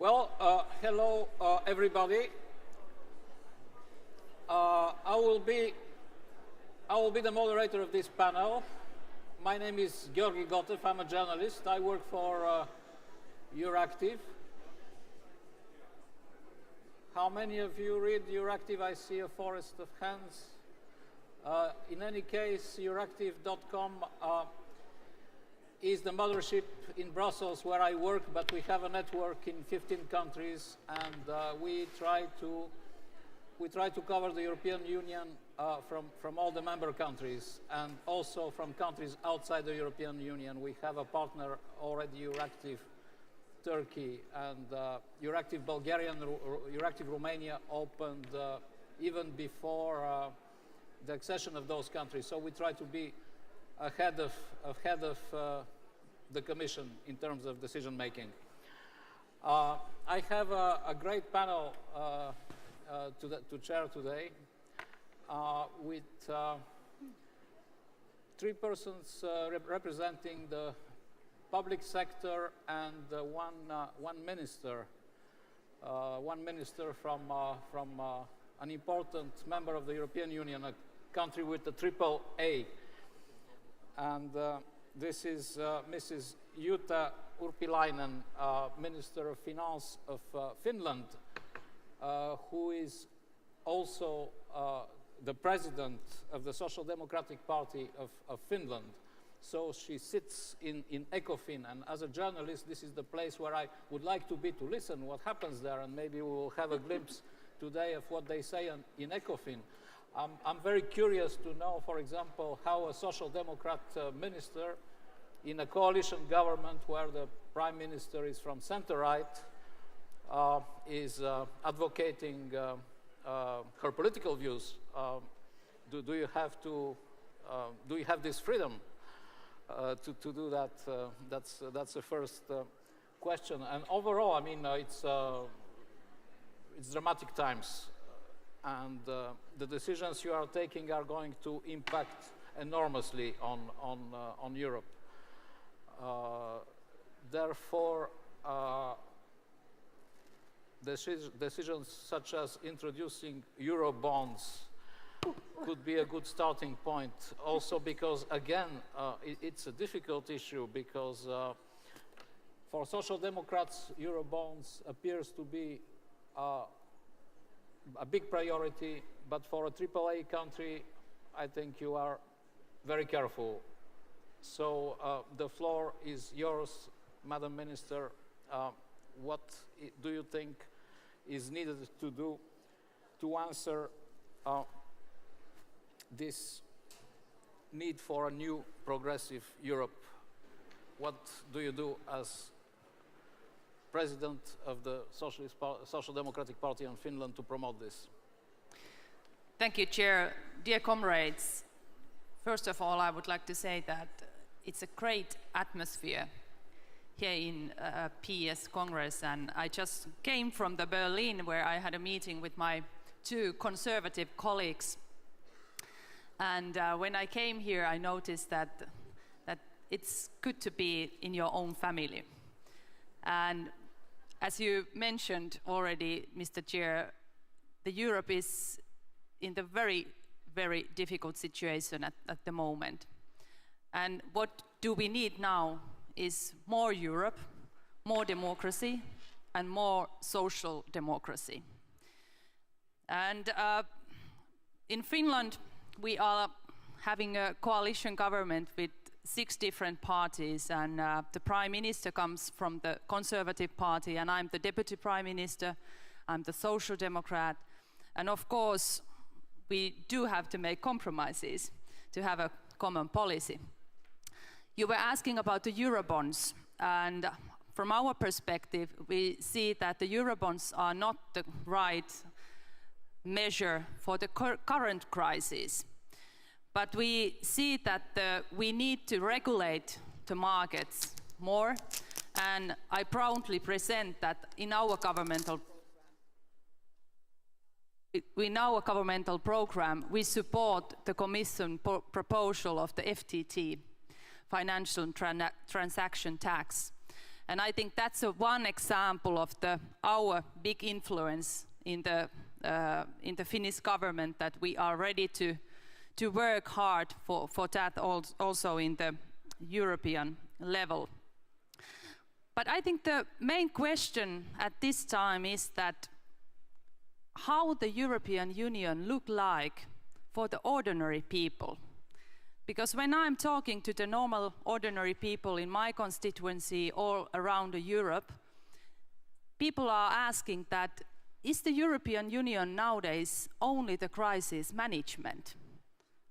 Well, hello everybody. I will be the moderator of this panel. My name is Georgi Gotev. I'm a journalist. I work for Euractiv. How many of you read Euractiv? I see a forest of hands. In any case, Euractiv.com is the mothership in Brussels where I work, but we have a network in 15 countries, and we try to cover the European Union from all the member countries and also from countries outside the European Union. We have a partner already, Euractiv Turkey, and Euractiv Bulgaria and Euractiv Romania opened even before the accession of those countries. So we try to be ahead of the Commission in terms of decision making. I have a great panel to chair today with three persons representing the public sector and one minister from an important member of the European Union, a country with a triple A. And this is Mrs. Jutta Urpilainen, Minister of Finance of Finland, who is also the president of the Social Democratic Party of Finland. So she sits in ECOFIN, and as a journalist, this is the place where I would like to be to listen what happens there, and maybe we will have a glimpse today of what they say in ECOFIN. I'm very curious to know, for example, how a Social Democrat minister in a coalition government where the Prime Minister is from center-right is advocating her political views. Do you have this freedom to do that? That's the first question. And overall, I mean, it's dramatic times. And the decisions you are taking are going to impact enormously on Europe. Therefore, decisions such as introducing Euro bonds could be a good starting point. Also because, again, it's a difficult issue because for Social Democrats, Euro bonds appears to be a big priority, but for a AAA country, I think you are very careful. So the floor is yours, Madam Minister. What do you think is needed to do to answer this need for a new progressive Europe? What do you do as President of the Social Democratic Party in Finland to promote this? Thank you, Chair. Dear comrades, first of all, I would like to say that it's a great atmosphere here in PS Congress, and I just came from the Berlin where I had a meeting with my two conservative colleagues. And when I came here, I noticed that it's good to be in your own family. And as you mentioned already, Mr. Chair, the Europe is in the very, very difficult situation at the moment. And what do we need now is more Europe, more democracy, and more social democracy. And in Finland, we are having a coalition government with 6 different parties, and the Prime Minister comes from the Conservative Party, and I'm the Deputy Prime Minister, I'm the Social Democrat, and of course we do have to make compromises to have a common policy. You were asking about the Eurobonds, and from our perspective we see that the Eurobonds are not the right measure for the current crisis. But we see that we need to regulate the markets more, and I proudly present that in our governmental program we support the Commission proposal of the FTT, Financial Transaction Tax. And I think that's one example of our big influence in the Finnish government, that we are ready to work hard for that also in the European level. But I think the main question at this time is that how the European Union look like for the ordinary people. Because when I'm talking to the normal ordinary people in my constituency all around Europe, people are asking that, is the European Union nowadays only the crisis management?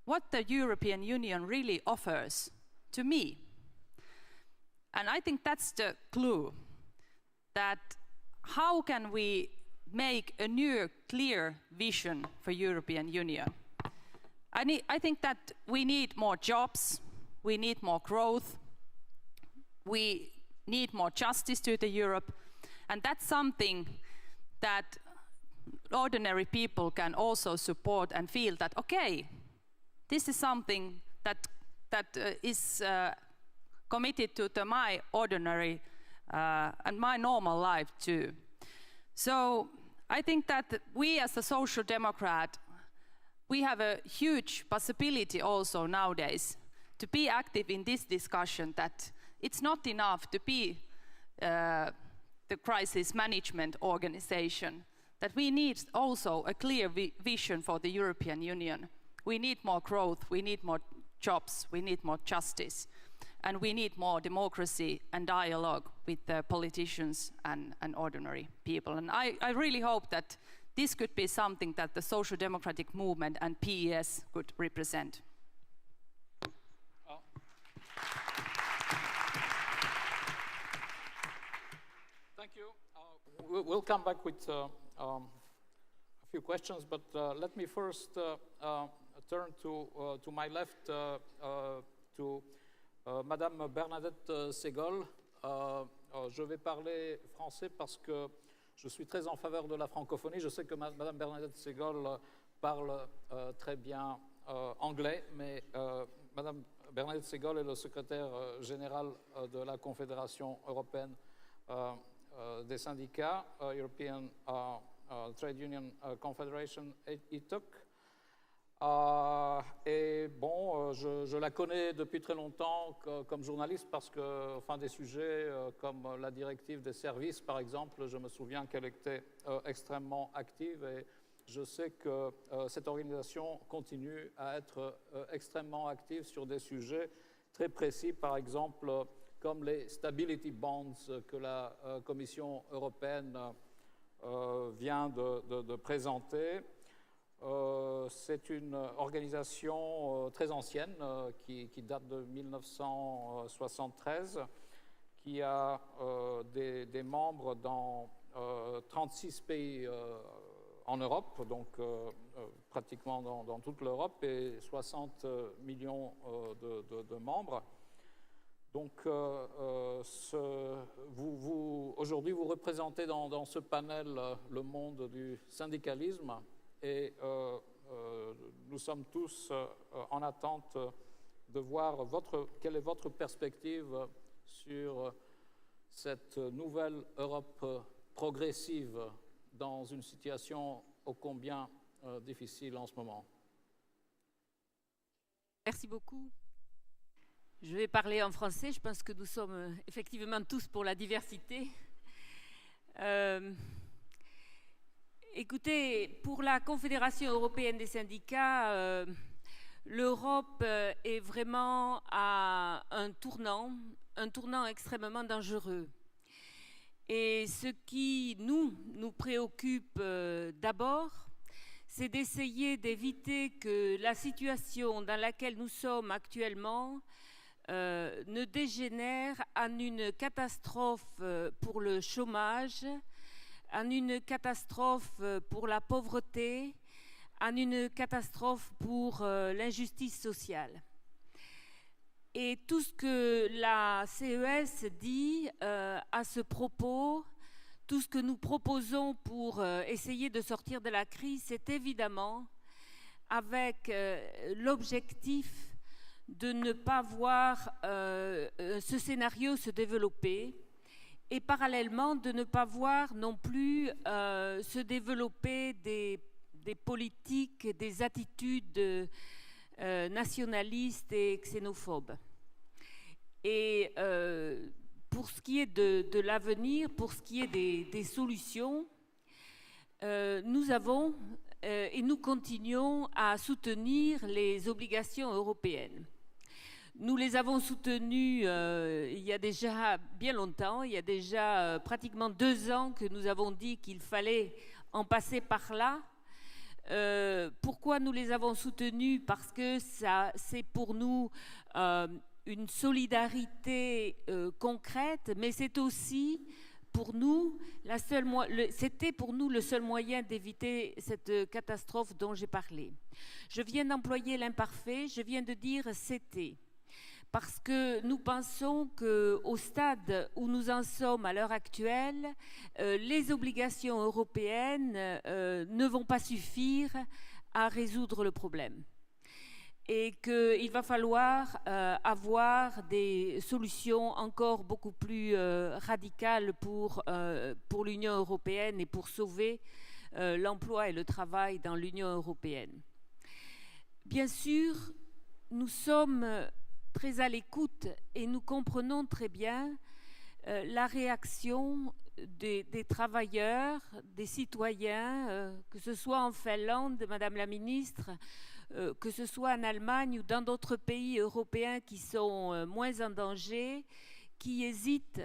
What the European Union really offers to me? And I think that's the clue, that how can we make a new, clear vision for European Union? I think that we need more jobs, we need more growth, we need more justice to the Europe, and that's something that ordinary people can also support and feel that, okay, this is something that is committed to my ordinary and my normal life too. So I think that we as a Social Democrat, we have a huge possibility also nowadays to be active in this discussion, that it's not enough to be the crisis management organization, that we need also a clear vision for the European Union. We need more growth, we need more jobs, we need more justice, and we need more democracy and dialogue with the politicians and ordinary people. And I really hope that this could be something that the Social Democratic Movement and PES could represent. Thank you. We'll come back with a few questions, but let me first turn to my left to Madame Bernadette Ségol. Je vais parler français parce que je suis très en faveur de la francophonie. Je sais que Madame Bernadette Ségol parle très bien anglais, mais Madame Bernadette Ségol est le secrétaire général de la Confédération européenne des syndicats, European Trade Union Confederation, ETUC. Et bon, je la connais depuis très longtemps comme journaliste parce que, enfin, des sujets comme la directive des services, par exemple, je me souviens qu'elle était extrêmement active, et je sais que cette organisation continue à être extrêmement active sur des sujets très précis, par exemple comme les stability bonds que la Commission européenne vient de présenter. C'est une organisation très ancienne qui date de 1973, qui a des membres dans 36 pays en Europe, donc pratiquement dans toute l'Europe, et 60 millions de membres. Donc aujourd'hui vous représentez dans ce panel le monde du syndicalisme. Et nous sommes tous en attente de voir quelle est votre perspective sur cette nouvelle Europe progressive dans une situation ô combien difficile en ce moment. Merci beaucoup. Je vais parler en français. Je pense que nous sommes effectivement tous pour la diversité. Écoutez, pour la Confédération européenne des syndicats, l'Europe est vraiment à un tournant extrêmement dangereux. Et ce qui nous préoccupe d'abord, c'est d'essayer d'éviter que la situation dans laquelle nous sommes actuellement ne dégénère en une catastrophe pour le chômage, en une catastrophe pour la pauvreté, en une catastrophe pour l'injustice sociale. Et tout ce que la CES dit à ce propos, tout ce que nous proposons pour essayer de sortir de la crise, c'est évidemment avec l'objectif de ne pas voir ce scénario se développer et parallèlement de ne pas voir non plus se développer des politiques, des attitudes nationalistes et xénophobes. Et pour ce qui est de l'avenir, pour ce qui est des solutions, nous avons et nous continuons à soutenir les obligations européennes. Nous les avons soutenues il y a déjà bien longtemps, il y a déjà pratiquement 2 ans que nous avons dit qu'il fallait en passer par là. Pourquoi nous les avons soutenues? Parce que c'est pour nous une solidarité concrète, mais c'est aussi pour nous, c'était pour nous le seul moyen d'éviter cette catastrophe dont j'ai parlé. Je viens d'employer l'imparfait, je viens de dire « c'était ». Parce que nous pensons qu'au stade où nous en sommes à l'heure actuelle, les obligations européennes ne vont pas suffire à résoudre le problème. Et qu'il va falloir avoir des solutions encore beaucoup plus radicales pour l'Union européenne et pour sauver l'emploi et le travail dans l'Union européenne. Bien sûr, nous sommes très à l'écoute et nous comprenons très bien la réaction des travailleurs, des citoyens, que ce soit en Finlande, Madame la Ministre, que ce soit en Allemagne ou dans d'autres pays européens qui sont moins en danger, qui hésitent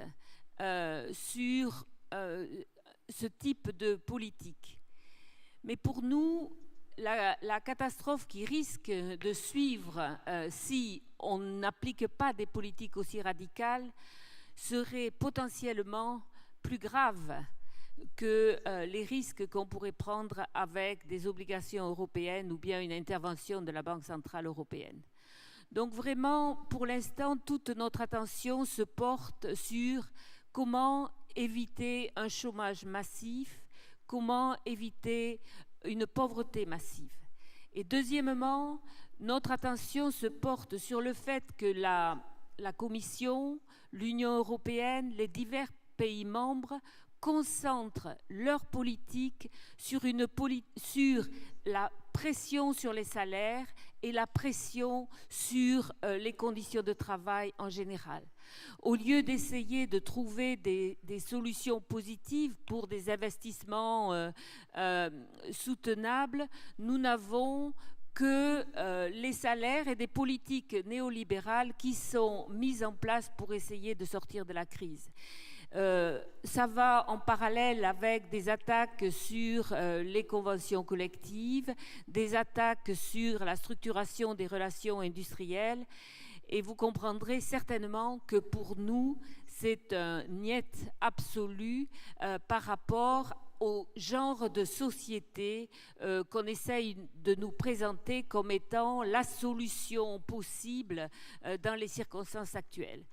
sur ce type de politique. Mais pour nous, la catastrophe qui risque de suivre si on n'applique pas des politiques aussi radicales serait potentiellement plus grave que les risques qu'on pourrait prendre avec des obligations européennes ou bien une intervention de la Banque centrale européenne. Donc vraiment, pour l'instant, toute notre attention se porte sur comment éviter un chômage massif, comment éviter une pauvreté massive. Et deuxièmement, notre attention se porte sur le fait que la Commission, l'Union européenne, les divers pays membres concentrent leur politique sur la pression sur les salaires et la pression sur les conditions de travail en général. Au lieu d'essayer de trouver des solutions positives pour des investissements soutenables, nous n'avons que les salaires et des politiques néolibérales qui sont mises en place pour essayer de sortir de la crise. Ça va en parallèle avec des attaques sur les conventions collectives, des attaques sur la structuration des relations industrielles. Et vous comprendrez certainement que pour nous, c'est un niet absolu par rapport au genre de société qu'on essaye de nous présenter comme étant la solution possible dans les circonstances actuelles.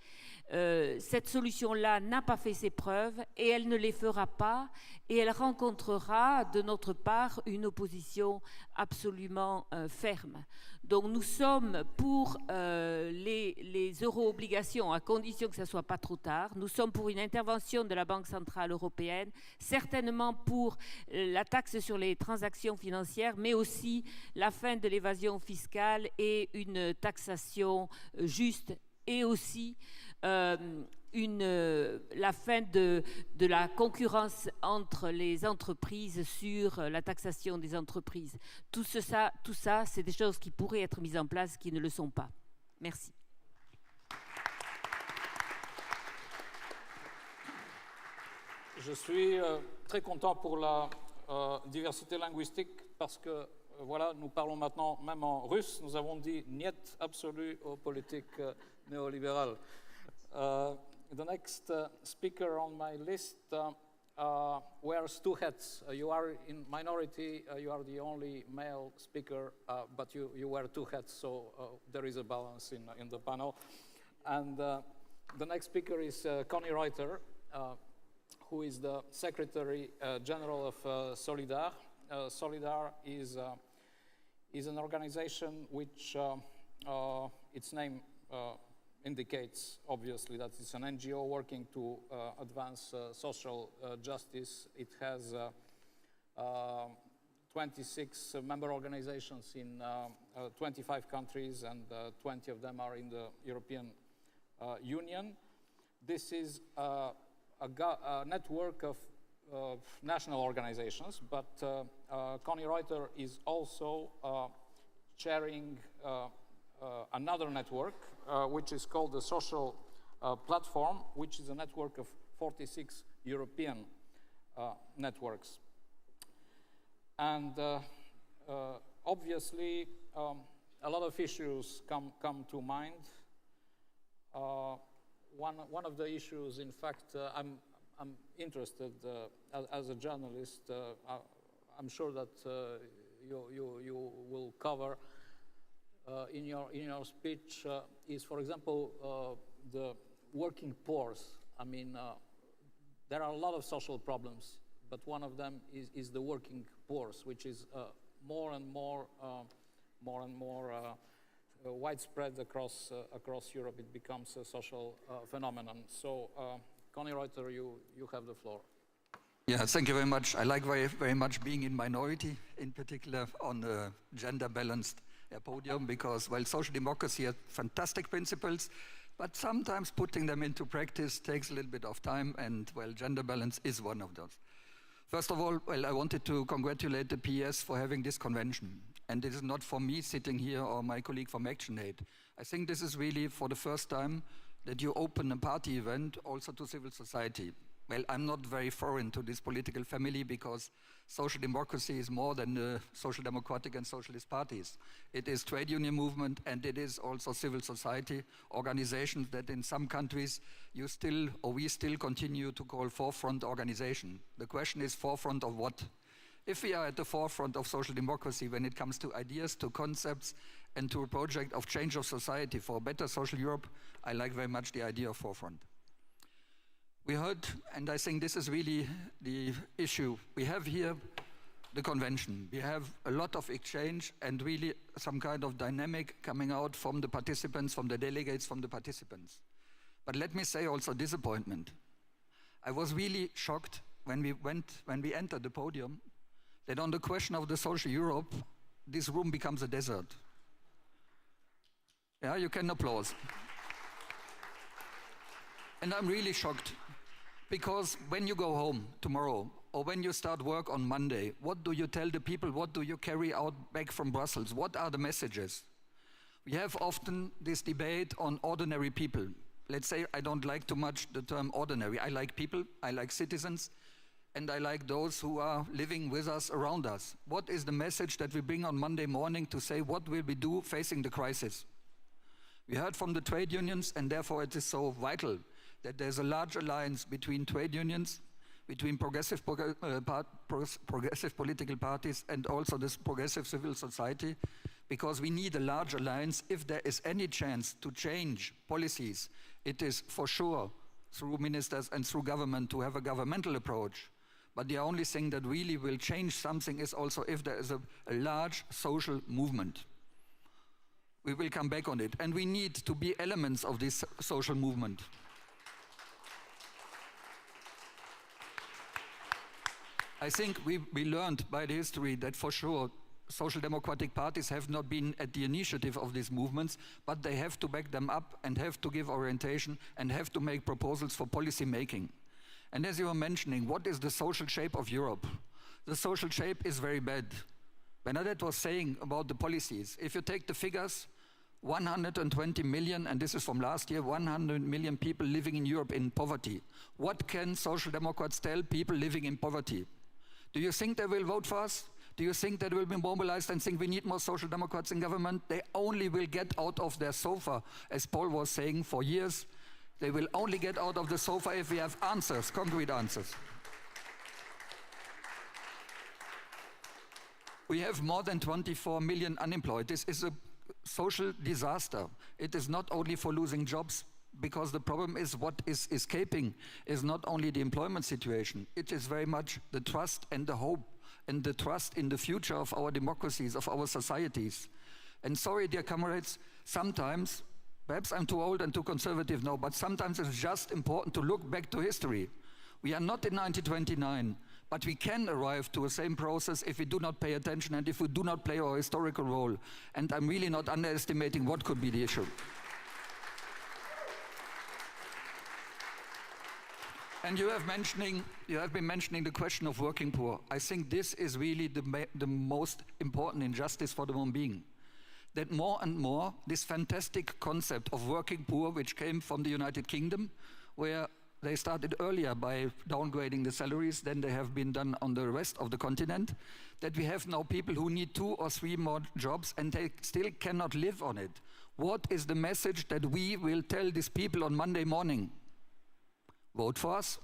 Cette solution-là n'a pas fait ses preuves et elle ne les fera pas et elle rencontrera de notre part une opposition absolument ferme. Donc nous sommes pour les euro-obligations à condition que ça ne soit pas trop tard. Nous sommes pour une intervention de la Banque centrale européenne, certainement pour la taxe sur les transactions financières, mais aussi la fin de l'évasion fiscale et une taxation juste et aussi la fin de la concurrence entre les entreprises sur la taxation des entreprises. Tout ça, c'est des choses qui pourraient être mises en place, qui ne le sont pas. Merci. Je suis très content pour la diversité linguistique parce que voilà, nous parlons maintenant même en russe. Nous avons dit niet absolu aux politiques néolibérales. The next speaker on my list wears 2 hats. You are in minority, you are the only male speaker, but you wear 2 hats, so there is a balance in the panel. And the next speaker is Connie Reuter, who is the Secretary General of Solidar. Solidar is an organization which its name indicates, obviously, that it's an NGO working to advance social justice. It has 26 member organizations in 25 countries, and 20 of them are in the European Union. This is a network of national organizations, but Connie Reuter is also chairing another network, which is called the Social Platform, which is a network of 46 European networks. And obviously, a lot of issues come to mind. One of the issues, in fact, I'm interested as a journalist. I'm sure that you will cover in your speech is, for example, the working poor. I mean, there are a lot of social problems, but one of them is the working poor, which is more and more widespread across Europe. It becomes a social phenomenon. So, Connie Reuter, you have the floor. Yeah, thank you very much. I like very much being in minority, in particular on a gender-balanced podium, because while social democracy has fantastic principles, but sometimes putting them into practice takes a little bit of time, and well, gender balance is one of those. First of all, well, I wanted to congratulate the PS for having this convention. And it is not for me sitting here or my colleague from ActionAid. I think this is really for the first time that you open a party event also to civil society. Well, I'm not very foreign to this political family because social democracy is more than the social democratic and socialist parties. It is trade union movement, and it is also civil society organizations that in some countries we still continue to call forefront organization. The question is forefront of what? If we are at the forefront of social democracy when it comes to ideas, to concepts, and to a project of change of society for a better social Europe, I like very much the idea of forefront. We heard, and I think this is really the issue, we have here the convention. We have a lot of exchange and really some kind of dynamic coming out from the participants, from the delegates, from the participants. But let me say also disappointment. I was really shocked when we entered the podium that on the question of the social Europe, this room becomes a desert. Yeah, you can applaud. And I'm really shocked. Because when you go home tomorrow, or when you start work on Monday, what do you tell the people? What do you carry out back from Brussels? What are the messages? We have often this debate on ordinary people. Let's say I don't like too much the term ordinary. I like people, I like citizens, and I like those who are living with us, around us. What is the message that we bring on Monday morning to say what will we do facing the crisis? We heard from the trade unions, and therefore it is so vital that there's a large alliance between trade unions, between progressive political parties, and also this progressive civil society, because we need a large alliance. If there is any chance to change policies, it is for sure through ministers and through government to have a governmental approach. But the only thing that really will change something is also if there is a large social movement. We will come back on it, and we need to be elements of this social movement. I think we learned by the history that for sure social democratic parties have not been at the initiative of these movements, but they have to back them up and have to give orientation and have to make proposals for policy making. And as you were mentioning, what is the social shape of Europe? The social shape is very bad. Bernadette was saying about the policies. If you take the figures, 120 million, and this is from last year, 100 million people living in Europe in poverty. What can social democrats tell people living in poverty? Do you think they will vote for us? Do you think they will be mobilized and think we need more social democrats in government? They only will get out of their sofa, as Paul was saying for years. They will only get out of the sofa if we have answers, concrete answers. We have more than 24 million unemployed. This is a social disaster. It is not only for losing jobs, because the problem is what is escaping is not only the employment situation, it is very much the trust and the hope and the trust in the future of our democracies, of our societies. And sorry, dear comrades, sometimes Perhaps I'm too old and too conservative now, but sometimes it's just important to look back to history. We are not in 1929, but we can arrive to the same process if we do not pay attention and if we do not play our historical role. And I'm really not underestimating what could be the issue. And you have been mentioning the question of working poor. I think this is really the most important injustice for the human being. That more and more, this fantastic concept of working poor, which came from the United Kingdom, where they started earlier by downgrading the salaries than they have been done on the rest of the continent, that we have now people who need 2 or 3 more jobs and they still cannot live on it. What is the message that we will tell these people on Monday morning? Vote for us?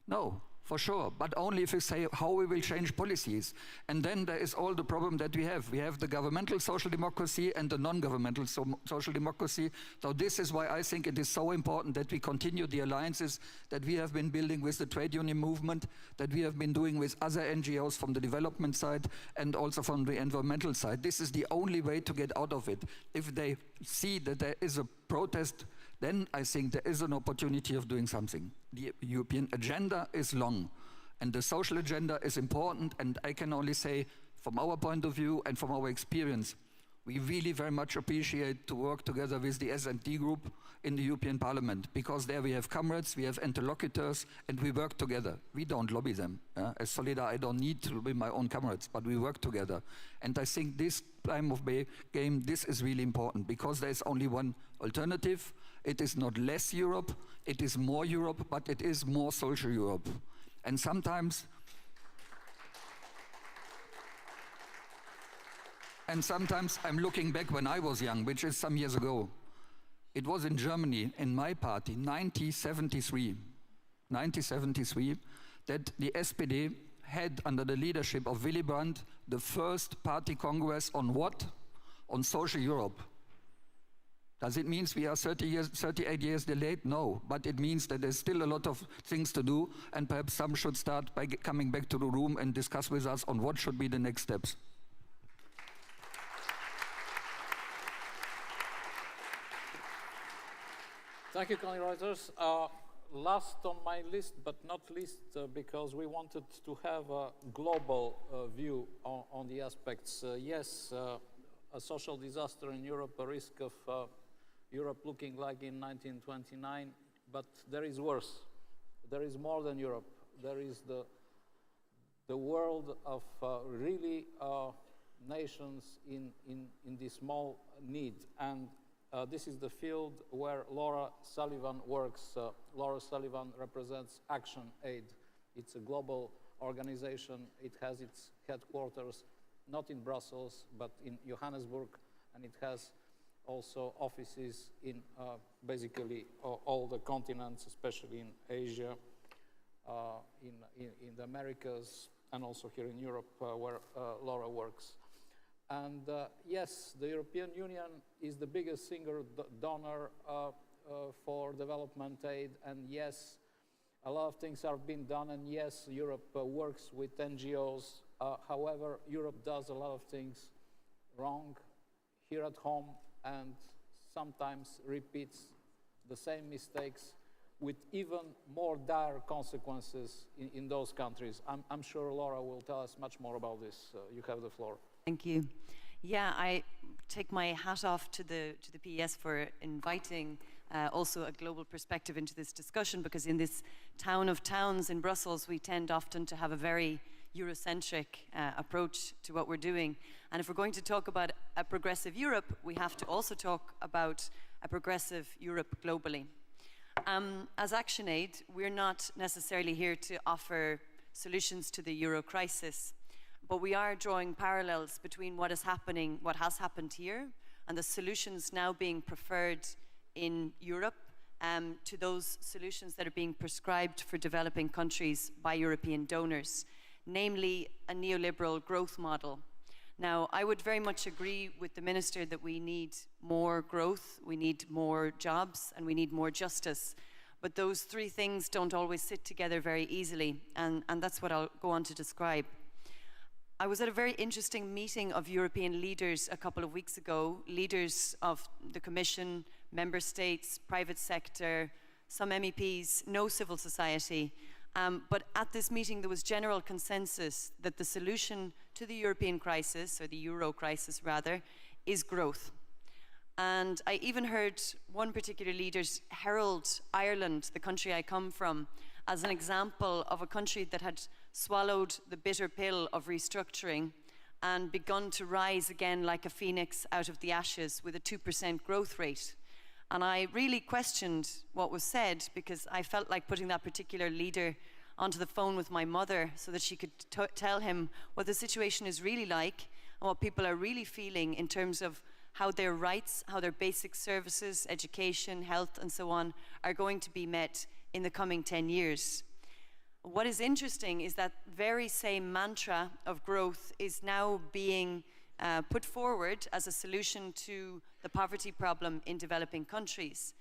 No, for sure, but only if we say how we will change policies. And then there is all the problem that we have. We have the governmental social democracy and the non-governmental social democracy. So this is why I think it is so important that we continue the alliances that we have been building with the trade union movement, that we have been doing with other NGOs from the development side and also from the environmental side. This is the only way to get out of it. If they see that there is a protest, then I think there is an opportunity of doing something. The European agenda is long, and the social agenda is important, and I can only say, from our point of view and from our experience, we really very much appreciate to work together with the S&D group in the European Parliament, because there we have comrades, we have interlocutors, and we work together. We don't lobby them. As Solidar, I don't need to lobby my own comrades, but we work together. And I think this time of game, this is really important, because there is only one alternative. It is not less Europe, it is more Europe, but it is more social Europe. And sometimes I'm looking back when I was young, which is some years ago. It was in Germany, in my party, 1973, that the SPD had, under the leadership of Willy Brandt, the first party congress on what? On social Europe. Does it mean we are 38 years delayed? No, but it means that there's still a lot of things to do, and perhaps some should start by coming back to the room and discuss with us on what should be the next steps. Thank you, Connie Reuters. Last on my list, but not least, because we wanted to have a global view on the aspects. Yes, a social disaster in Europe, a risk of Europe looking like in 1929, but there is worse. There is more than Europe. There is the world of really nations in this small need. And this is the field where Laura Sullivan works. Laura Sullivan represents Action Aid. It's a global organization. It has its headquarters not in Brussels, but in Johannesburg, and it has also offices in basically all the continents, especially in Asia, in the Americas, and also here in Europe, where Laura works. And yes, the European Union is the biggest single donor for development aid, and yes, a lot of things are being done, and yes, Europe works with NGOs. However, Europe does a lot of things wrong here at home and sometimes repeats the same mistakes with even more dire consequences in those countries. I'm sure Laura will tell us much more about this. You have the floor. Thank you. Yeah, I take my hat off to the PES for inviting also a global perspective into this discussion, because in this town of towns in Brussels, we tend often to have a very Eurocentric approach to what we're doing. And if we're going to talk about a progressive Europe, we have to also talk about a progressive Europe globally. As ActionAid, we're not necessarily here to offer solutions to the Euro crisis, but we are drawing parallels between what has happened here, and the solutions now being preferred in Europe to those solutions that are being prescribed for developing countries by European donors, namely a neoliberal growth model. Now, I would very much agree with the Minister that we need more growth, we need more jobs, and we need more justice. But those three things don't always sit together very easily, and that's what I'll go on to describe. I was at a very interesting meeting of European leaders a couple of weeks ago, leaders of the Commission, member states, private sector, some MEPs, no civil society. But at this meeting, there was general consensus that the solution to the European crisis, or the euro crisis rather, is growth. And I even heard one particular leader herald Ireland, the country I come from, as an example of a country that had swallowed the bitter pill of restructuring and begun to rise again like a phoenix out of the ashes with a 2% growth rate. And I really questioned what was said, because I felt like putting that particular leader onto the phone with my mother so that she could tell him what the situation is really like and what people are really feeling in terms of how their rights, how their basic services, education, health, and so on are going to be met in the coming 10 years. What is interesting is that very same mantra of growth is now being put forward as a solution to the poverty problem in developing countries.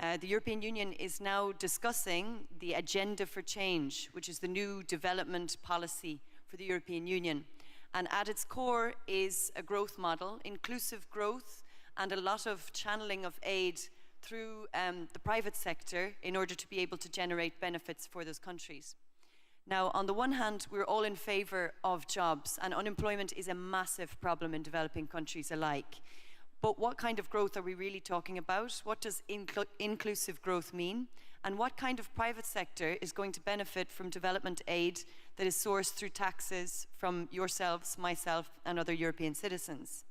The European Union is now discussing the Agenda for Change, which is the new development policy for the European Union. And at its core is a growth model, inclusive growth, and a lot of channeling of aid through the private sector in order to be able to generate benefits for those countries. Now, on the one hand, we're all in favor of jobs, and unemployment is a massive problem in developing countries alike. But what kind of growth are we really talking about? What does inclusive growth mean? And what kind of private sector is going to benefit from development aid that is sourced through taxes from yourselves, myself, and other European citizens?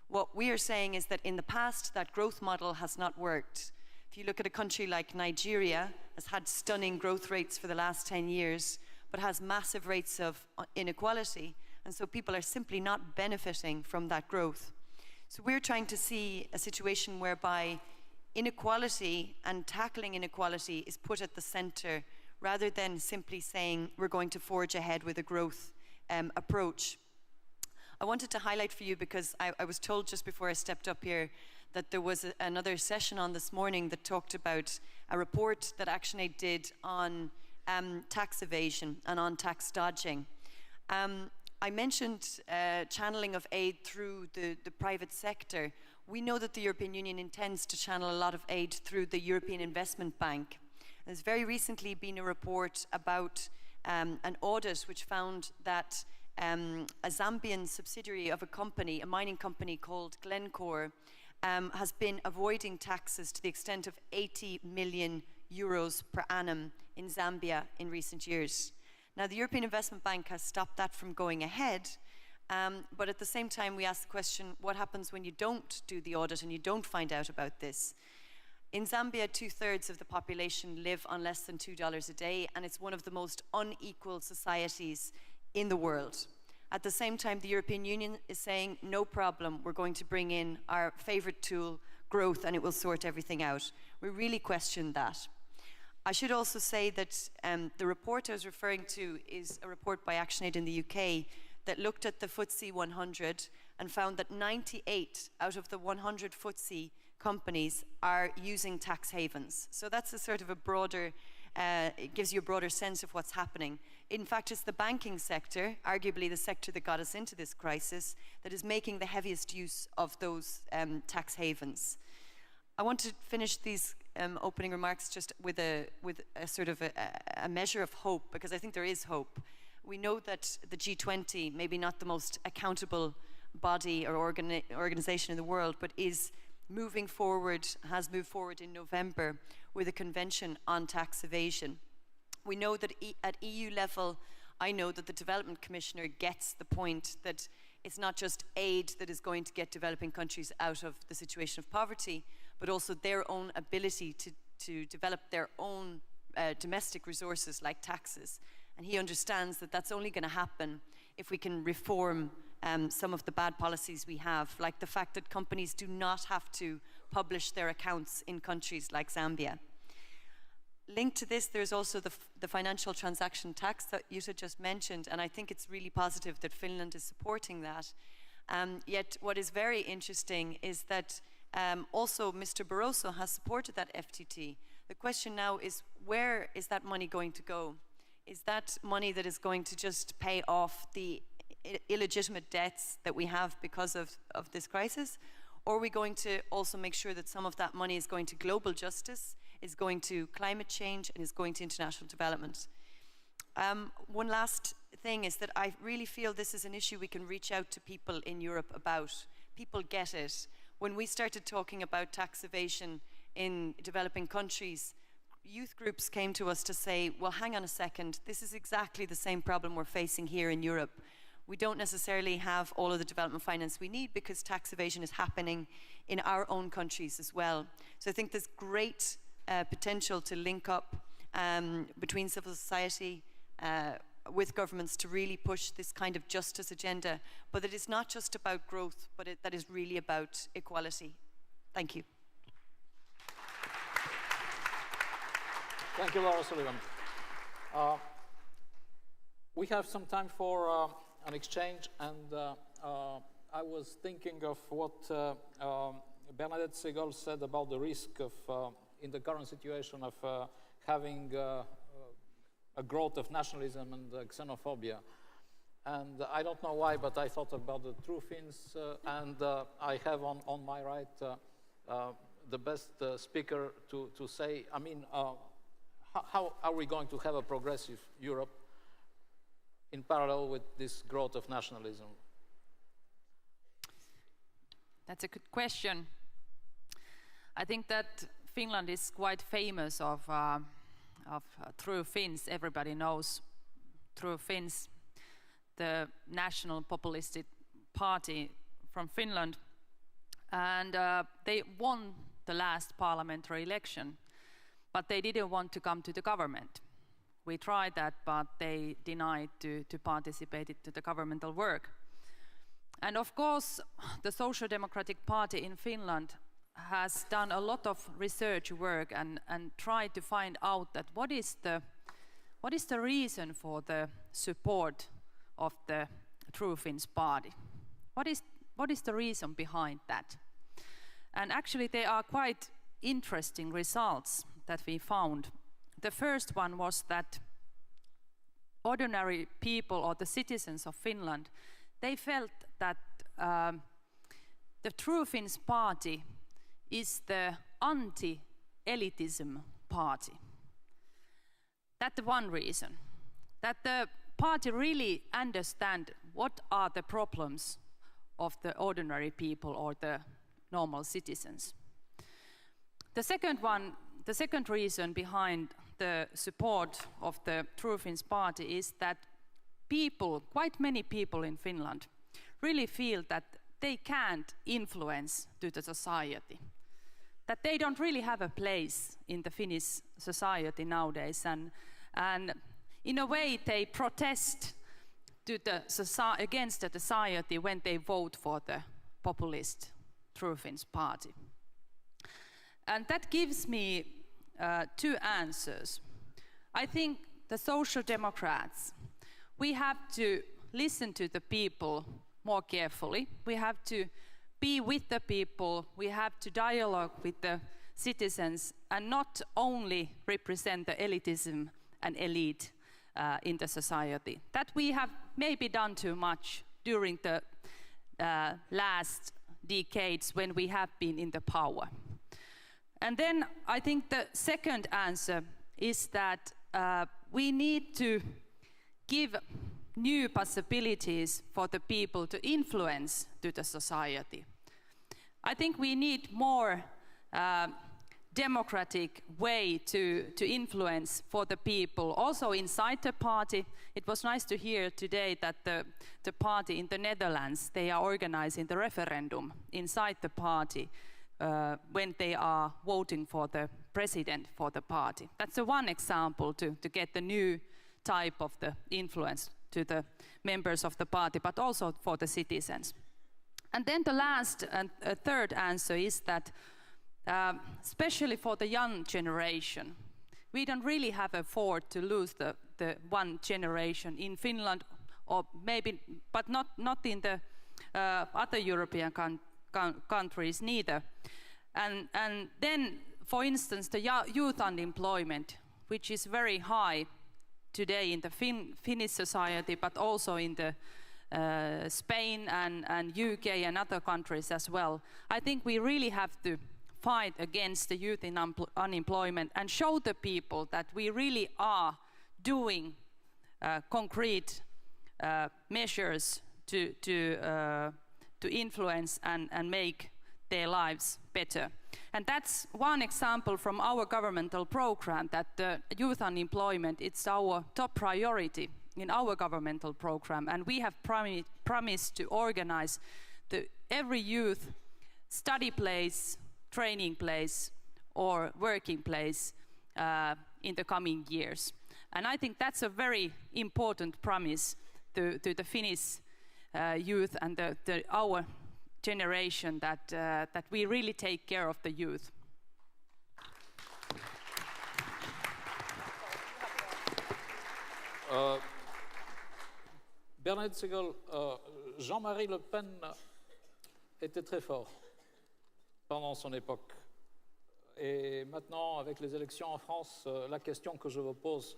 What we are saying is that in the past, that growth model has not worked. If you look at a country like Nigeria, has had stunning growth rates for the last 10 years, but has massive rates of inequality, and so people are simply not benefiting from that growth. So we're trying to see a situation whereby inequality and tackling inequality is put at the center, rather than simply saying we're going to forge ahead with a growth approach. I wanted to highlight for you, because I was told just before I stepped up here that there was another session on this morning that talked about a report that ActionAid did on tax evasion and on tax dodging. I mentioned channeling of aid through the private sector. We know that the European Union intends to channel a lot of aid through the European Investment Bank. There's very recently been a report about an audit which found that a Zambian subsidiary of a company, a mining company called Glencore, has been avoiding taxes to the extent of 80 million euros per annum in Zambia in recent years. Now, the European Investment Bank has stopped that from going ahead, but at the same time we ask the question, what happens when you don't do the audit and you don't find out about this? In Zambia, 2/3 of the population live on less than $2 a day, and it's one of the most unequal societies in the world. At the same time, the European Union is saying, no problem, we're going to bring in our favorite tool, growth, and it will sort everything out. We really question that. I should also say that the report I was referring to is a report by ActionAid in the UK that looked at the FTSE 100 and found that 98 out of the 100 FTSE companies are using tax havens. So that's a sort of a broader, it gives you a broader sense of what's happening. In fact, it's the banking sector, arguably the sector that got us into this crisis, that is making the heaviest use of those tax havens. I want to finish these opening remarks just with a sort of a measure of hope, because I think there is hope. We know that the G20, maybe not the most accountable body or organization in the world, but is moving forward, has moved forward in November with a convention on tax evasion. We know that at EU level, I know that the Development Commissioner gets the point that it's not just aid that is going to get developing countries out of the situation of poverty, but also their own ability to develop their own domestic resources like taxes. And he understands that that's only going to happen if we can reform some of the bad policies we have, like the fact that companies do not have to publish their accounts in countries like Zambia. Linked to this, there's also the financial transaction tax that Jutta just mentioned, and I think it's really positive that Finland is supporting that. Yet what is very interesting is that also Mr. Barroso has supported that FTT. The question now is, where is that money going to go? Is that money that is going to just pay off the illegitimate debts that we have because of this crisis? Or are we going to also make sure that some of that money is going to global justice, is going to climate change, and is going to international development? One last thing is that I really feel this is an issue we can reach out to people in Europe about. People get it. When we started talking about tax evasion in developing countries, youth groups came to us to say, well, hang on a second, this is exactly the same problem we're facing here in Europe. We don't necessarily have all of the development finance we need because tax evasion is happening in our own countries as well. So I think there's great potential to link up between civil society with governments to really push this kind of justice agenda, but it is not just about growth, but that is really about equality. Thank you. Thank you, Laura Sullivan. We have some time for an exchange, and I was thinking of what Bernadette Segal said about the risk of, in the current situation, of having a growth of nationalism and xenophobia. And I don't know why, but I thought about the true Finns, and I have on my right the best speaker to say, I mean, how are we going to have a progressive Europe in parallel with this growth of nationalism? That's a good question. I think that Finland is quite famous of true Finns. Everybody knows true Finns, the national populistic party from Finland, and they won the last parliamentary election, but they didn't want to come to the government. We tried that, but they denied to participate in the governmental work. And of course, the Social Democratic Party in Finland has done a lot of research work and tried to find out that what is the reason for the support of the True Finns party? What is the reason behind that? And actually there are quite interesting results that we found. The first one was that ordinary people, or the citizens of Finland, they felt that the True Finns party is the anti-elitism party. That's one reason. That the party really understands what are the problems of the ordinary people or the normal citizens. The second reason behind the support of the True Finns party is that people, quite many people in Finland, really feel that they can't influence to the society, that they don't really have a place in the Finnish society nowadays, and in a way they protest to against the society when they vote for the populist True Finns party. And that gives me two answers. I think the Social Democrats, we have to listen to the people more carefully. We have to be with the people. We have to dialogue with the citizens and not only represent the elitism and elite in the society. That we have maybe done too much during the last decades when we have been in the power. And then I think the second answer is that we need to give new possibilities for the people to influence to the society. I think we need more democratic way to influence for the people, also inside the party. It was nice to hear today that the party in the Netherlands, they are organizing the referendum inside the party when they are voting for the president for the party. That's one example to get the new type of the influence to the members of the party, but also for the citizens. And then the last and third answer is that especially for the young generation, we don't really have afford to lose the one generation in Finland, or maybe, but not in the other European countries neither. And then, for instance, the youth unemployment, which is very high today in the Finnish society, but also in the Spain and UK and other countries as well. I think we really have to fight against the youth in unemployment and show the people that we really are doing concrete measures to influence and make their lives better. And that's one example from our governmental program, that youth unemployment, it's our top priority in our governmental program, and we have promised to organize every youth study place, training place or working place in the coming years. And I think that's a very important promise to the Finnish youth and our generation, that we really take care of the youth. Bernard Segal, Jean-Marie Le Pen était très fort pendant son époque. Et maintenant, avec les élections en France, la question que je vous pose,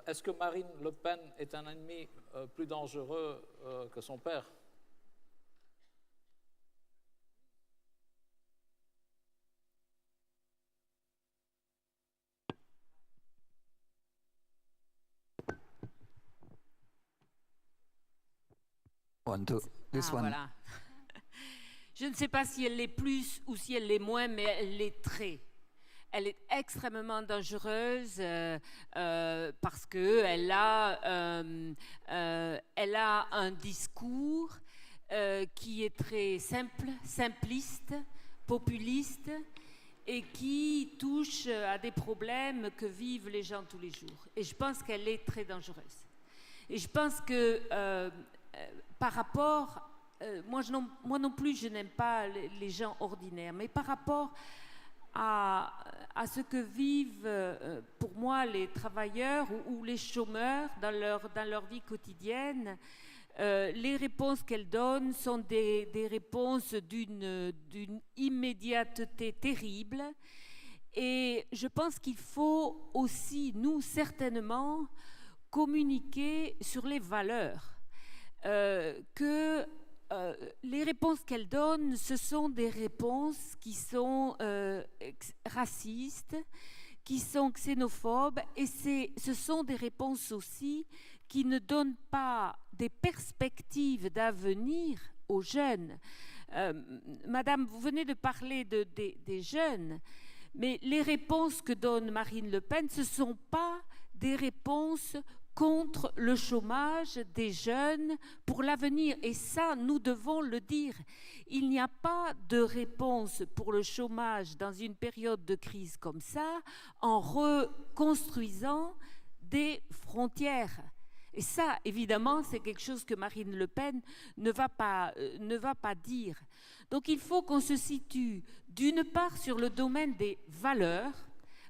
est-ce que Marine Le Pen est un ennemi plus dangereux que son père? Voilà. Je ne sais pas si elle l'est plus ou si elle l'est moins, mais elle l'est très. Elle est extrêmement dangereuse parce qu'elle a un discours qui est très simple, simpliste, populiste et qui touche à des problèmes que vivent les gens tous les jours. Et je pense qu'elle est très dangereuse. Et je pense que par rapport... moi non plus, je n'aime pas les gens ordinaires, mais par rapport à ce que vivent pour moi les travailleurs ou les chômeurs dans leur vie quotidienne, les réponses qu'elle donne sont des réponses d'une immédiateté terrible. Et je pense qu'il faut aussi, nous, certainement, communiquer sur les valeurs. Les réponses qu'elle donne, ce sont des réponses qui sont racistes, qui sont xénophobes, et ce sont des réponses aussi qui ne donnent pas des perspectives d'avenir aux jeunes. Madame, vous venez de parler des jeunes, mais les réponses que donne Marine Le Pen, ce ne sont pas des réponses contre le chômage des jeunes pour l'avenir. Et ça, nous devons le dire. Il n'y a pas de réponse pour le chômage dans une période de crise comme ça en reconstruisant des frontières. Et ça, évidemment, c'est quelque chose que Marine Le Pen ne va pas dire. Donc il faut qu'on se situe d'une part sur le domaine des valeurs,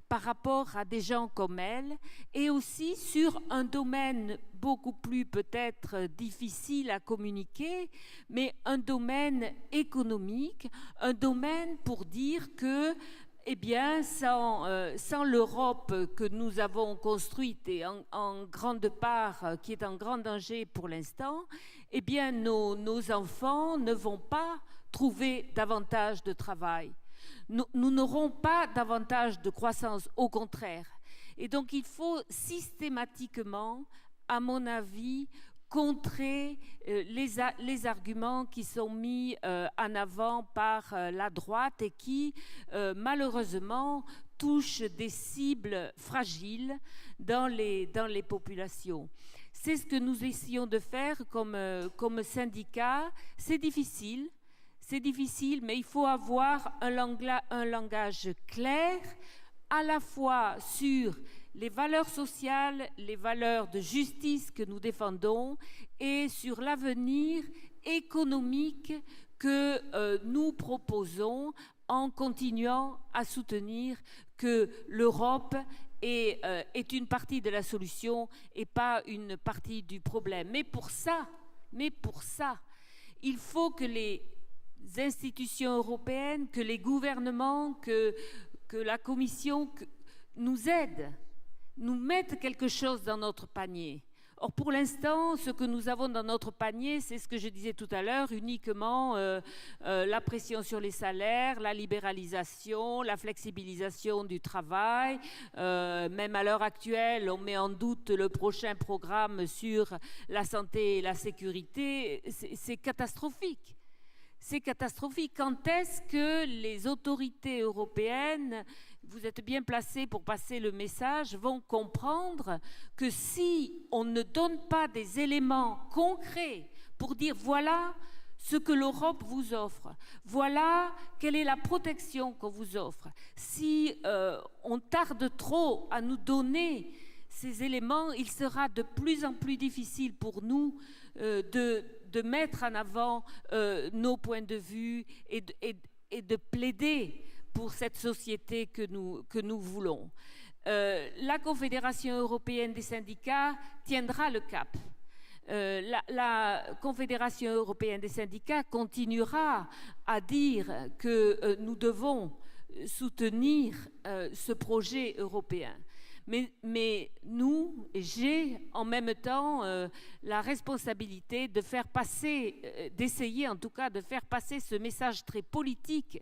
par rapport à des gens comme elle, et aussi sur un domaine beaucoup plus peut-être difficile à communiquer, mais un domaine économique, un domaine pour dire que, eh bien, sans l'Europe que nous avons construite et en grande part, qui est en grand danger pour l'instant, eh bien, nos enfants ne vont pas trouver davantage de travail. Nous n'aurons pas davantage de croissance, au contraire. Et donc, il faut systématiquement, à mon avis, contrer les arguments qui sont mis en avant par la droite et qui, malheureusement, touchent des cibles fragiles dans les populations. C'est ce que nous essayons de faire comme syndicat. C'est difficile. C'est difficile, mais il faut avoir un langage clair, à la fois sur les valeurs sociales, les valeurs de justice que nous défendons, et sur l'avenir économique que nous proposons en continuant à soutenir que l'Europe est une partie de la solution et pas une partie du problème. Mais pour ça, il faut que les institutions européennes, que les gouvernements, que la Commission nous aident, nous mettent quelque chose dans notre panier. Or, pour l'instant, ce que nous avons dans notre panier, c'est ce que je disais tout à l'heure, uniquement la pression sur les salaires, la libéralisation, la flexibilisation du travail. Même à l'heure actuelle, on met en doute le prochain programme sur la santé et la sécurité. C'est catastrophique. C'est catastrophique. Quand est-ce que les autorités européennes, vous êtes bien placés pour passer le message, vont comprendre que si on ne donne pas des éléments concrets pour dire voilà ce que l'Europe vous offre, voilà quelle est la protection qu'on vous offre, si on tarde trop à nous donner ces éléments, il sera de plus en plus difficile pour nous de mettre en avant nos points de vue et de plaider pour cette société que nous voulons. La Confédération européenne des syndicats tiendra le cap. La Confédération européenne des syndicats continuera à dire que nous devons soutenir ce projet européen. Mais nous, j'ai en même temps la responsabilité de faire passer, d'essayer en tout cas de faire passer ce message très politique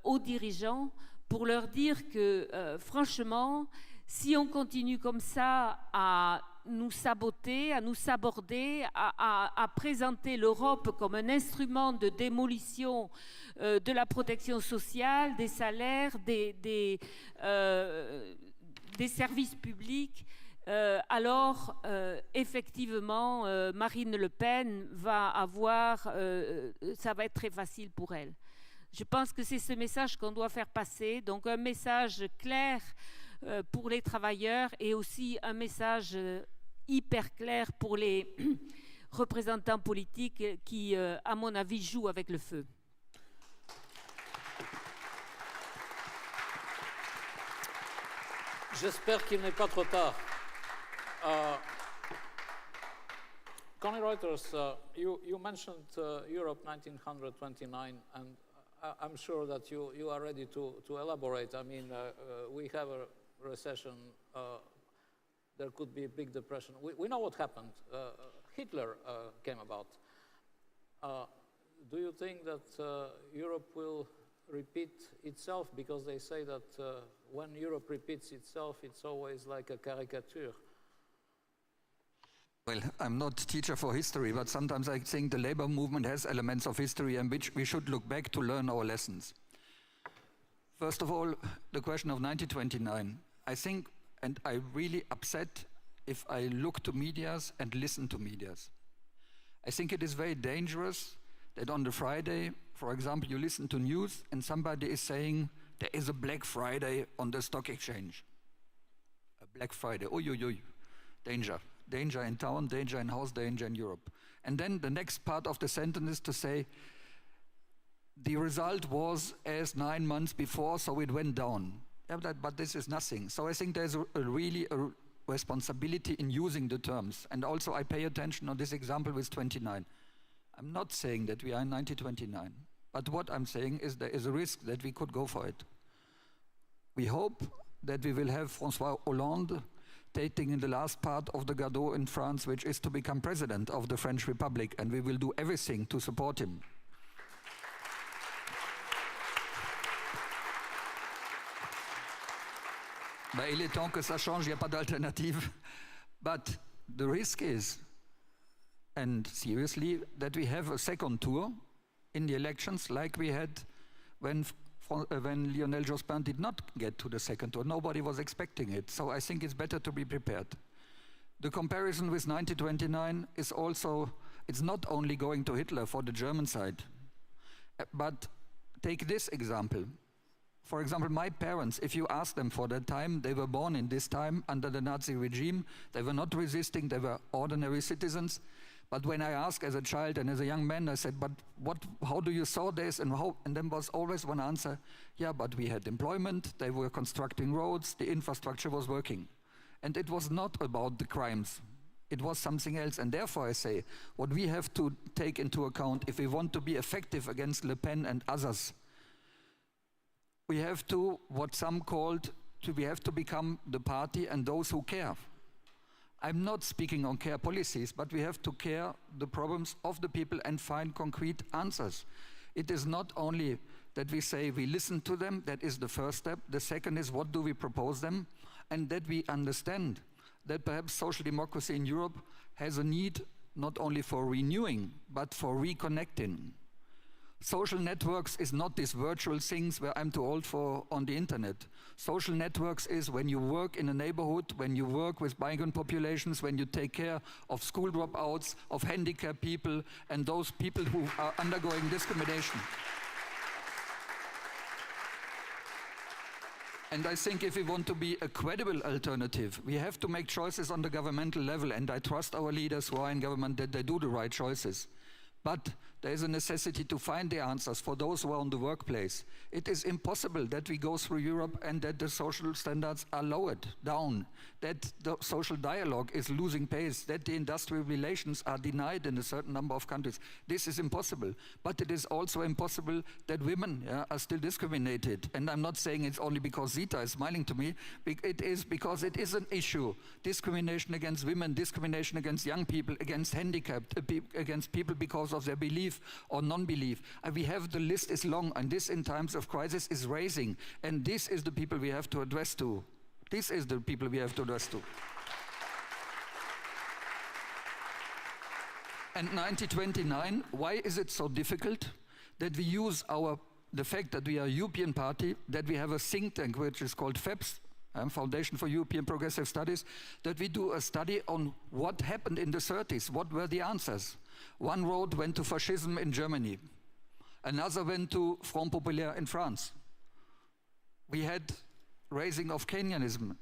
aux dirigeants pour leur dire que franchement, si on continue comme ça à nous saboter, à nous saborder, à présenter l'Europe comme un instrument de démolition de la protection sociale, des salaires, des services publics, alors effectivement Marine Le Pen va avoir, ça va être très facile pour elle. Je pense que c'est ce message qu'on doit faire passer, donc un message clair pour les travailleurs et aussi un message hyper clair pour les représentants politiques qui, à mon avis, jouent avec le feu. J'espère qu'il n'est pas trop tard. Connie Reuters, you mentioned Europe 1929, and I'm sure that you are ready to elaborate. I mean, we have a recession. There could be a big depression. We know what happened. Hitler came about. Do you think that Europe will repeat itself? Because they say that when Europe repeats itself, it's always like a caricature. Well, I'm not teacher for history, but sometimes I think the labor movement has elements of history and which we should look back to learn our lessons. First of all, the question of 1929. I think, and I'm really upset if I look to medias and listen to medias. I think it is very dangerous that on the Friday, for example, you listen to news and somebody is saying there is a Black Friday on the stock exchange. A Black Friday, danger. Danger in town, danger in house, danger in Europe. And then the next part of the sentence is to say, the result was as 9 months before, so it went down. Yeah, but this is nothing. So I think there's really a responsibility in using the terms. And also I pay attention on this example with 29. I'm not saying that we are in 1929, but what I'm saying is there is a risk that we could go for it. We hope that we will have François Hollande taking in the last part of the Gadot in France, which is to become president of the French Republic, and we will do everything to support him. Il est temps que ça change, il n'y a pas d'alternative. But the risk is, and seriously, that we have a second tour in the elections like we had when Lionel Jospin did not get to the second tour. Nobody was expecting it, so I think it's better to be prepared. The comparison with 1929 is also, it's not only going to Hitler for the German side, but take this example. For example, my parents, if you ask them for that time, they were born in this time under the Nazi regime. They were not resisting, they were ordinary citizens. But when I asked as a child and as a young man, I said, but how do you saw this and how? And then was always one answer, yeah, but we had employment, they were constructing roads, the infrastructure was working. And it was not about the crimes. It was something else. And therefore I say, what we have to take into account if we want to be effective against Le Pen and others, we have to, what some called, we have to become the party and those who care. I'm not speaking on care policies, but we have to care the problems of the people and find concrete answers. It is not only that we say we listen to them, that is the first step. The second is what do we propose them, and that we understand that perhaps social democracy in Europe has a need not only for renewing, but for reconnecting. Social networks is not these virtual things where I'm too old for on the internet. Social networks is when you work in a neighborhood, when you work with migrant populations, when you take care of school dropouts, of handicapped people, and those people who are undergoing discrimination. And I think if we want to be a credible alternative, we have to make choices on the governmental level, and I trust our leaders who are in government that they do the right choices. But there is a necessity to find the answers for those who are on the workplace. It is impossible that we go through Europe and that the social standards are lowered down, that the social dialogue is losing pace, that the industrial relations are denied in a certain number of countries. This is impossible. But it is also impossible that women are still discriminated. And I'm not saying it's only because Zita is smiling to me. It is because it is an issue. Discrimination against women, discrimination against young people, against handicapped, against people because of their belief or non-belief. We have, the list is long, and this in times of crisis is raising. And this is the people we have to address to. This is the people we have to address to. And 1929, why is it so difficult that we use the fact that we are a European party, that we have a think tank which is called FEPS, Foundation for European Progressive Studies, that we do a study on what happened in the 30s, what were the answers. One road went to fascism in Germany. Another went to Front Populaire in France. We had raising of Keynesianism.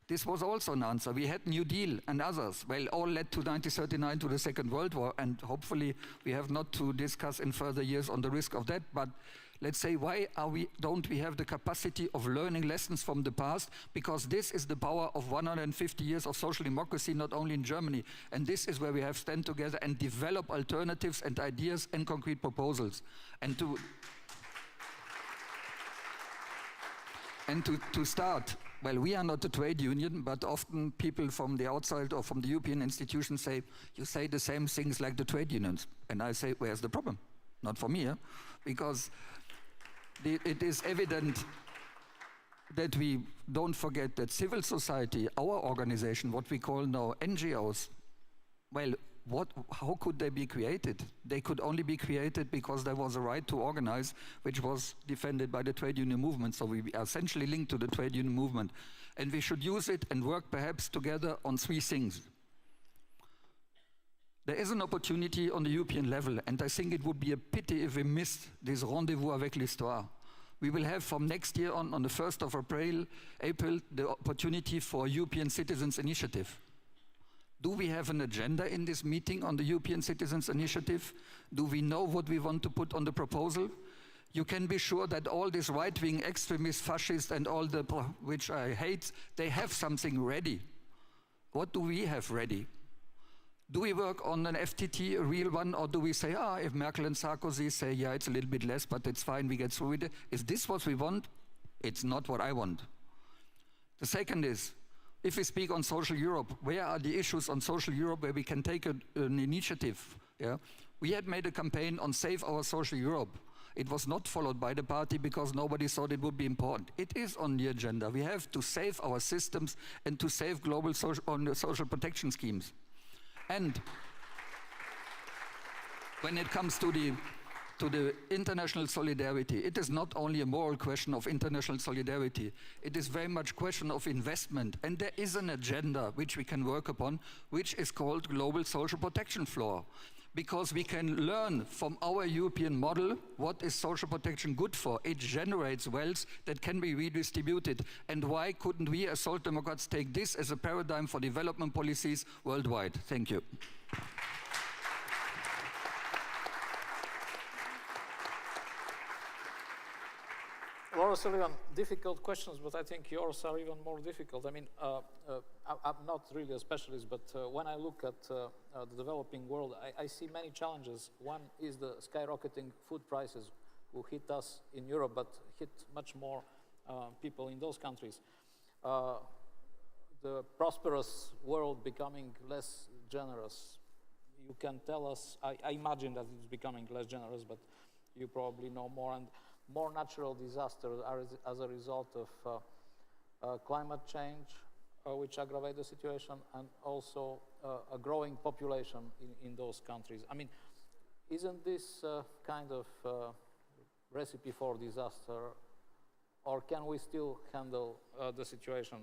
This was also an answer. We had New Deal and others. Well, all led to 1939 to the Second World War, and hopefully we have not to discuss in further years on the risk of that, but let's say, why don't we have the capacity of learning lessons from the past? Because this is the power of 150 years of social democracy, not only in Germany. And this is where we have to stand together and develop alternatives and ideas and concrete proposals. And to start, well, we are not a trade union, but often people from the outside or from the European institutions say, you say the same things like the trade unions. And I say, where's the problem? Not for me, because it is evident that we don't forget that civil society, our organization, what we call now NGOs, well, how could they be created? They could only be created because there was a right to organize, which was defended by the trade union movement. So we are essentially linked to the trade union movement. And we should use it and work perhaps together on three things. There is an opportunity on the European level, and I think it would be a pity if we missed this rendezvous avec l'histoire. We will have from next year on the 1st of April, the opportunity for European Citizens Initiative. Do we have an agenda in this meeting on the European Citizens Initiative? Do we know what we want to put on the proposal? You can be sure that all these right-wing extremists, fascists, and all the, which I hate, they have something ready. What do we have ready? Do we work on an FTT, a real one, or do we say, if Merkel and Sarkozy say, yeah, it's a little bit less, but it's fine, we get through with it. Is this what we want? It's not what I want. The second is, if we speak on social Europe, where are the issues on social Europe where we can take an initiative? Yeah? We had made a campaign on Save Our Social Europe. It was not followed by the party because nobody thought it would be important. It is on the agenda. We have to save our systems and to save global social protection schemes. And when it comes to the international solidarity, it is not only a moral question of international solidarity, it is very much a question of investment. And there is an agenda which we can work upon, which is called global social protection floor. Because we can learn from our European model what is social protection good for. It generates wealth that can be redistributed. And why couldn't we as Social Democrats take this as a paradigm for development policies worldwide? Thank you. Laura Sullivan, difficult questions, but I think yours are even more difficult. I mean, I'm not really a specialist, but when I look at the developing world, I see many challenges. One is the skyrocketing food prices, who hit us in Europe, but hit much more people in those countries. the prosperous world becoming less generous? You can tell us, I imagine that it's becoming less generous, but you probably know more, and more natural disasters are as a result of climate change, which aggravate the situation, and also a growing population in those countries. I mean, isn't this kind of recipe for disaster, or can we still handle the situation?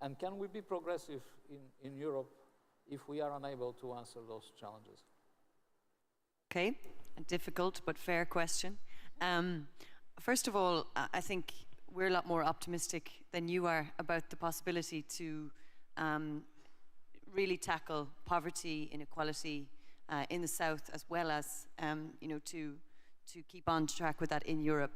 And can we be progressive in Europe if we are unable to answer those challenges? Okay, a difficult but fair question. First of all, I think we're a lot more optimistic than you are about the possibility to really tackle poverty, inequality in the South, as well as to keep on track with that in Europe.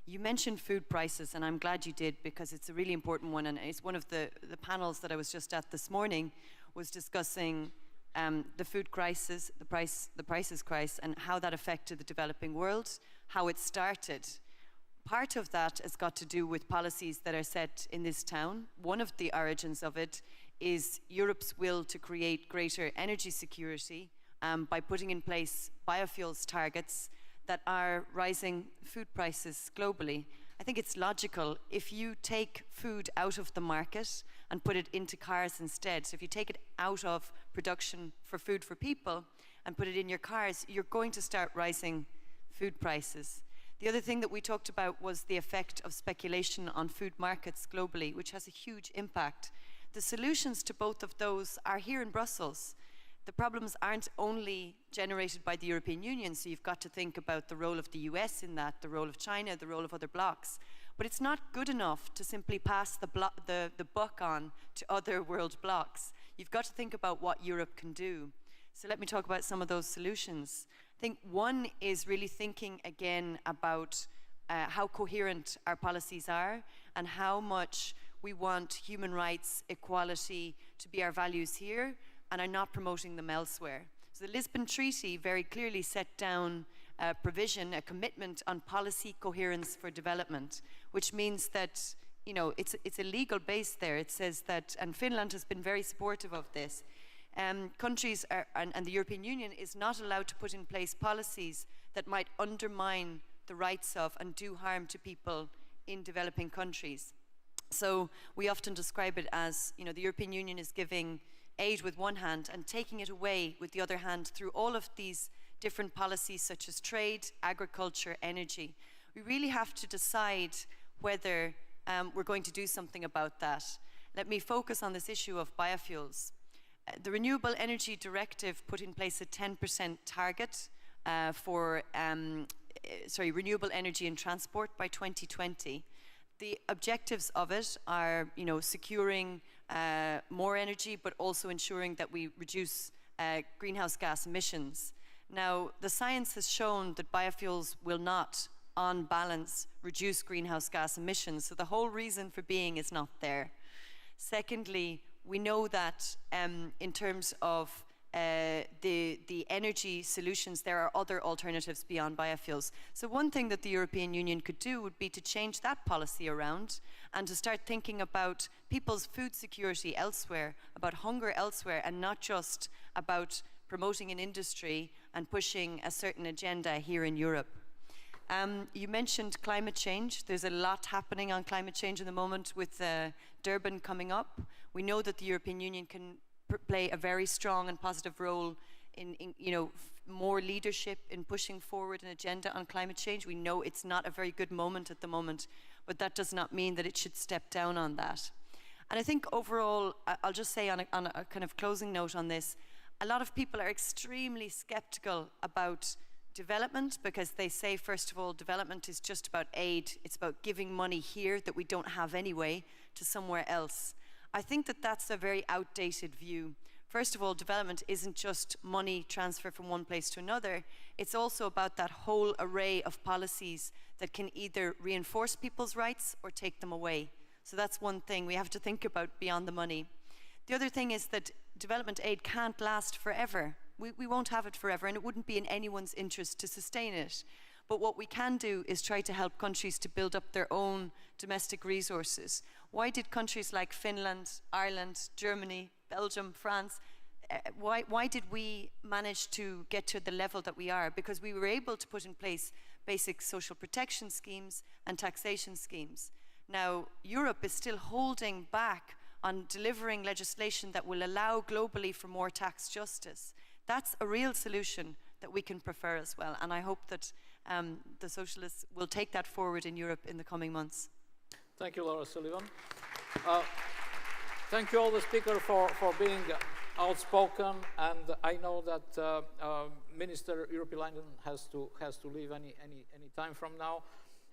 You mentioned food prices, and I'm glad you did, because it's a really important one, and it's one of the panels that I was just at this morning was discussing the food crisis, the prices crisis, and how that affected the developing world, how it started. Part of that has got to do with policies that are set in this town. One of the origins of it is Europe's will to create greater energy security by putting in place biofuels targets that are rising food prices globally. I think it's logical if you take food out of the market and put it into cars instead. So if you take it out of production for food for people and put it in your cars, you're going to start rising food prices. The other thing that we talked about was the effect of speculation on food markets globally, which has a huge impact. The solutions to both of those are here in Brussels. The problems aren't only generated by the European Union, so you've got to think about the role of the US in that, the role of China, the role of other blocs. But it's not good enough to simply pass the buck on to other world blocs. You've got to think about what Europe can do. So let me talk about some of those solutions. I think one is really thinking again about how coherent our policies are and how much we want human rights, equality to be our values here, and are not promoting them elsewhere. So the Lisbon Treaty very clearly set down a provision, a commitment on policy coherence for development, which means that, you know, it's a legal base there. It says that, and Finland has been very supportive of this, countries and the European Union is not allowed to put in place policies that might undermine the rights of and do harm to people in developing countries. So we often describe it as, you know, the European Union is giving aid with one hand and taking it away with the other hand through all of these different policies such as trade, agriculture, energy. We really have to decide whether we're going to do something about that. Let me focus on this issue of biofuels. The Renewable Energy Directive put in place a 10% target for renewable energy in transport by 2020. The objectives of it are, you know, securing more energy, but also ensuring that we reduce greenhouse gas emissions. Now, the science has shown that biofuels will not, on balance, reduce greenhouse gas emissions, so the whole reason for being is not there. Secondly, we know that in terms of the energy solutions, there are other alternatives beyond biofuels. So one thing that the European Union could do would be to change that policy around and to start thinking about people's food security elsewhere, about hunger elsewhere, and not just about promoting an industry and pushing a certain agenda here in Europe. You mentioned climate change. There's a lot happening on climate change in the moment with Durban coming up. We know that the European Union can play a very strong and positive role in more leadership in pushing forward an agenda on climate change. We know it's not a very good moment at the moment, but that does not mean that it should step down on that. And I think overall, I'll just say on a kind of closing note on this, a lot of people are extremely skeptical about development because they say, first of all, development is just about aid. It's about giving money here that we don't have anyway to somewhere else. I think that that's a very outdated view. First of all, development isn't just money transfer from one place to another. It's also about that whole array of policies that can either reinforce people's rights or take them away. So that's one thing we have to think about beyond the money. The other thing is that development aid can't last forever. We won't have it forever, and it wouldn't be in anyone's interest to sustain it. But what we can do is try to help countries to build up their own domestic resources. Why did countries like Finland, Ireland, Germany, Belgium, France, why did we manage to get to the level that we are? Because we were able to put in place basic social protection schemes and taxation schemes. Now, Europe is still holding back on delivering legislation that will allow globally for more tax justice. That's a real solution that we can prefer as well. And I hope that the Socialists will take that forward in Europe in the coming months. Thank you, Laura Sullivan. Thank you all the speakers for being outspoken, and I know that Minister Urpilainen has to leave any time from now.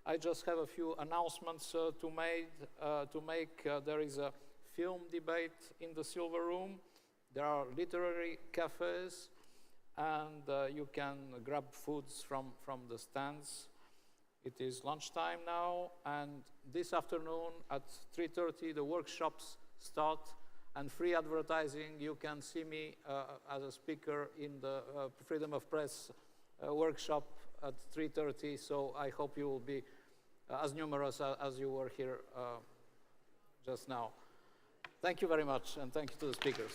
I just have a few announcements to make. There is a film debate in the Silver Room. There are literary cafes, and you can grab foods from the stands. It is lunchtime now, and this afternoon at 3:30 the workshops start, and free advertising. You can see me as a speaker in the Freedom of Press workshop at 3:30, so I hope you will be as numerous as you were here just now. Thank you very much, and thank you to the speakers.